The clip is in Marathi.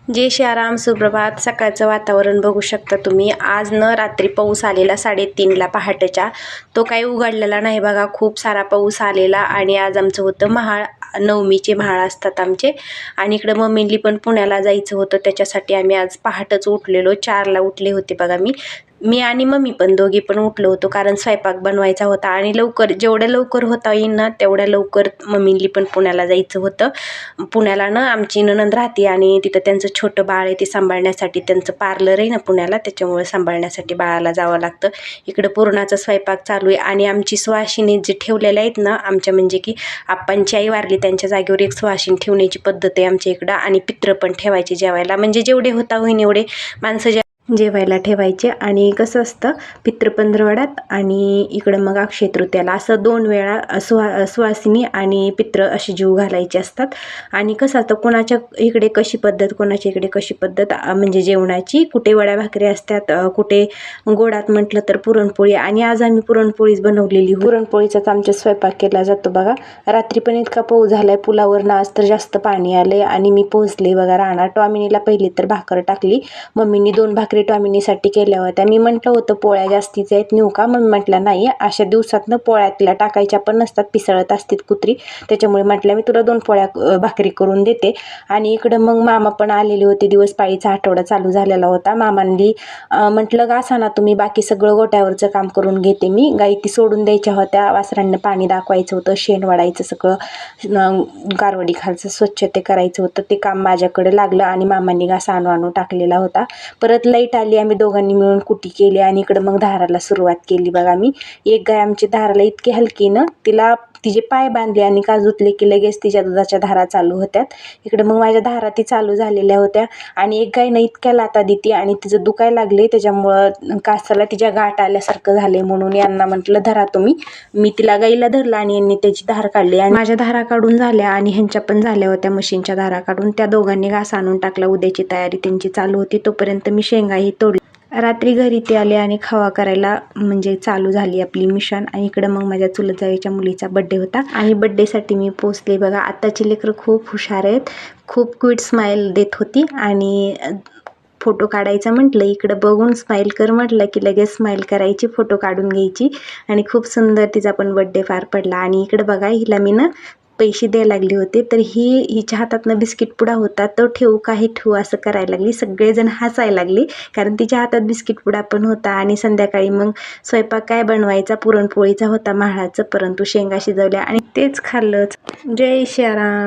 जय श्रीराम, सुप्रभात. सकाळचं वातावरण बघू शकता तुम्ही. आज रात्री पाऊस आलेला 3:30ला पहाटेच्या. तो काही उघडलेला नाही बघा, खूप सारा पाऊस आलेला. आणि आज आमचं होतं महाळ, नवमीचे महाळ असतात आमचे. आणि इकडं मम्मीली पण पुण्याला जायचं होतं, त्याच्यासाठी आम्ही आज पहाटच उठलेलो. 4ला उठले होते बघा. मी आणि मम्मी पण दोघी पण उठलो होतो, कारण स्वयंपाक बनवायचा होता. आणि लवकर, जेवढ्या लवकर होता येईल ना तेवढ्या लवकर मम्मीली पण पुण्याला जायचं होतं. पुण्याला आमची नणंद राहते आणि तिथं त्यांचं छोटं बाळ आहे, ते सांभाळण्यासाठी, त्यांचं पार्लर आहे ना पुण्याला, त्याच्यामुळे सांभाळण्यासाठी बाळाला जावं लागतं. इकडं पुरणाचा स्वयंपाक चालू आहे. आणि आमची सुवासिनी जे ठेवलेल्या आहेत ना आमच्या, म्हणजे की आप्पांची आई वारली, त्यांच्या जागेवर एक सुवासिनी ठेवण्याची पद्धत आहे आमच्या इकडं. आणि पित्र पण ठेवायचे जेवायला, म्हणजे जेवढे होता होईन एवढे माणसं जेवायला ठेवायचे. आणि कसं असतं, पितृ पंधरवड्यात आणि इकडं मग अक्षय तृतीयाला, असं 2 वेळा सुवासिनी आणि पित्र अशी जीव घालायचे असतात. आणि कसं असतं, कोणाच्या इकडे कशी पद्धत, कोणाच्या इकडे कशी पद्धत, म्हणजे जेवणाची. कुठे वड्या भाकरी असतात, कुठे गोडात म्हटलं तर पुरणपोळी. आणि आज आम्ही पुरणपोळीच बनवलेली. पुरणपोळीचाच आमच्या स्वयंपाक केला जातो बघा. रात्री पण इतका पाऊस झालाय पुलावर आज तर जास्त पाणी आलंय. आणि मी पोहोचले बघा राहणार. टॉमिनीला पहिली तर भाकर टाकली, मम्मीनी 2 भाकरी टॉमिनीसाठी केल्या होत्या. मी म्हटलं होतं पोळ्या जास्तीच आहेत, नेऊ का? मम्मी म्हटलं नाही, अशा दिवसातनं पोळ्या तिला टाकायच्या पण नसतात, पिसळत असतात कुत्री, त्याच्यामुळे म्हटलं मी तुला 2 पोळ्या भाकरी करून देते. आणि इकडं मग मामा पण आलेले होते. दिवस पाळीचा आठवडा चालू झालेला होता. मामांनी म्हटलं घासा ना तुम्ही, बाकी सगळं गोट्यावरचं काम करून घेते मी. गाई ती सोडून द्यायच्या होत्या, वासरांना पाणी दाखवायचं होतं, शेण वाढायचं, सगळं गारवडी खालचं स्वच्छ ते करायचं होतं. ते काम माझ्याकडे लागलं आणि मामांनी घासा आणून टाकलेला होता. परत लाईट आली, आम्ही दोघांनी मिळून कुटी केली. आणि इकडं मग धाराला सुरुवात केली बघा. मी एक गाय आमची धाराला इतकी हलकी ना, तिला तिचे पाय बांधले आणि काजूतले की लगेच तिच्या दुधाच्या धारा चालू होत्यात. इकडं मग माझ्या धारा ती चालू झालेल्या होत्या. आणि एक गाय इतक्या लाता देते आणि तिचं दुखायला लागले, त्याच्यामुळं कासाला तिच्या गाठ आल्यासारखं झाले. म्हणून यांना म्हटलं धरा तुम्ही. मी तिला गाईला धरलं आणि यांनी त्याची धार काढली. आणि माझ्या धारा काढून झाल्या आणि ह्यांच्या पण झाल्या होत्या मशीनच्या धारा काढून. त्या दोघांनी घास आणून टाकला, उद्याची तयारी त्यांची चालू होती. तोपर्यंत मी शेंगाही तोडली. रात्री घरी ते आले आणि खावा करायला म्हणजे चालू झाली आपली मिशन. आणि इकडं मग माझ्या चुलत जावेच्या मुलीचा बड्डे होता आणि बड्डेसाठी मी पोचले बघा. आत्ताची लेकरं खूप हुशार आहेत, खूप क्विट स्माईल देत होती. आणि फोटो काढायचा म्हटलं, इकडं बघून स्माईल कर म्हटलं की लगेच स्माईल करायची, फोटो काढून घ्यायची. आणि खूप सुंदर तिचा पण बड्डे पार पडला. आणि इकडं बघा, हिला मी पैसे द्यायला लागले होते, तर हिच्या हातातनं बिस्किट पुडा होता, तो ठेवू का हे ठेवू असं करायला लागली. सगळेजण हसायला लागले, कारण तिच्या हातात बिस्किट पुडा पण होता. आणि संध्याकाळी मग स्वयंपाक काय बनवायचा, पुरणपोळीचा होता महाळाचं, परंतु शेंगा शिजवल्या आणि तेच खाल्लंच. जय श्रीराम.